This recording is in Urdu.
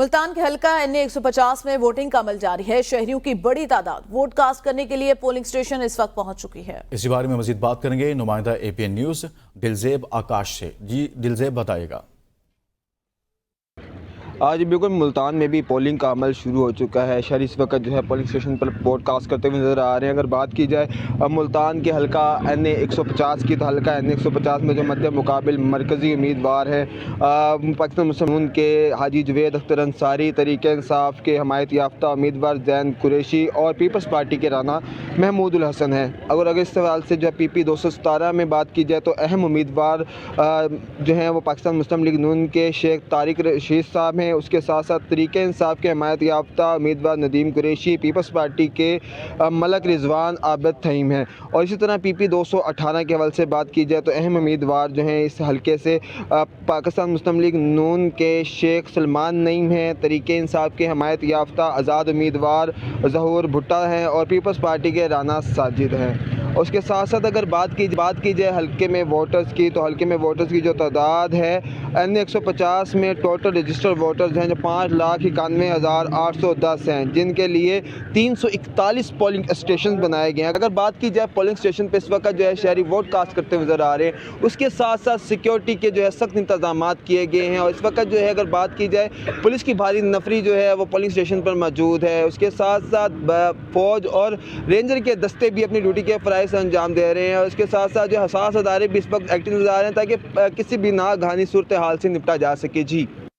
ملتان کے حلقہ NA 150 میں ووٹنگ کا عمل جاری ہے۔ شہریوں کی بڑی تعداد ووٹ کاسٹ کرنے کے لیے پولنگ سٹیشن اس وقت پہنچ چکی ہے۔ اسی بارے میں مزید بات کریں گے نمائندہ APN نیوز دلزیب آکاش سے۔ جی دلزیب بتائیے گا۔ آج بالکل ملتان میں بھی پولنگ کا عمل شروع ہو چکا ہے۔ شہری اس وقت جو ہے پولنگ اسٹیشن پر ووٹ کاسٹ کرتے ہوئے نظر آ رہے ہیں۔ اگر بات کی جائے ملتان کے حلقہ NA 150 کی، تو حلقہ NA 150 میں جو مد مقابل مرکزی امیدوار ہیں پاکستان مسلم کے حاجی جوید اختر انصاری، تحریک انصاف کے حمایت یافتہ امیدوار زین قریشی اور پیپلز پارٹی کے رانا محمود الحسن ہیں۔ اگر اس سوال سے جو ہے PP 217 میں بات کی جائے تو اہم امیدوار جو ہیں وہ پاکستان مسلم لیگ نون کے شیخ طارق رشید صاحب ہیں۔ اس کے ساتھ ساتھ تحریک انصاف کے حمایت یافتہ امیدوار ندیم قریشی، پیپلز پارٹی کے ملک رضوان عابد تھیم ہیں۔ اور اسی طرح PP 218 کے حوالے سے بات کی جائے تو اہم امیدوار جو ہیں اس حلقے سے پاکستان مسلم لیگ نون کے شیخ سلمان نعیم ہیں، تحریک انصاف کے حمایت یافتہ آزاد امیدوار ظہور بھٹا ہیں اور پیپلز پارٹی کے رانا ساجد ہیں۔ اس کے ساتھ ساتھ اگر بات کی جائے حلقے میں ووٹرز کی، تو حلقے میں ووٹرز کی جو تعداد ہے NA 150 میں ٹوٹل رجسٹر ووٹرز ہیں جو 5,91,810 ہیں، جن کے لیے 341 پولنگ اسٹیشن بنائے گئے ہیں۔ اگر بات کی جائے پولنگ اسٹیشن پہ اس وقت جو ہے شہری ووٹ کاسٹ کرتے ہوئے نظر آ رہے ہیں، اس کے ساتھ ساتھ سیکیورٹی کے جو ہے سخت انتظامات کیے گئے ہیں۔ اور اس وقت جو ہے اگر بات کی جائے پولیس کی بھاری نفری جو ہے وہ پولنگ اسٹیشن پر موجود ہے۔ اس کے ساتھ ساتھ فوج اور رینجر کے دستے بھی اپنی ڈیوٹی کے فرائض انجام دے رہے ہیں۔ اور اس کے ساتھ ساتھ جو حساس ادارے بھی اس وقت ایکٹیو نظر آ رہے ہیں تاکہ کسی بھی ناگہانی صورتحال سے نپٹا جا سکے۔ جی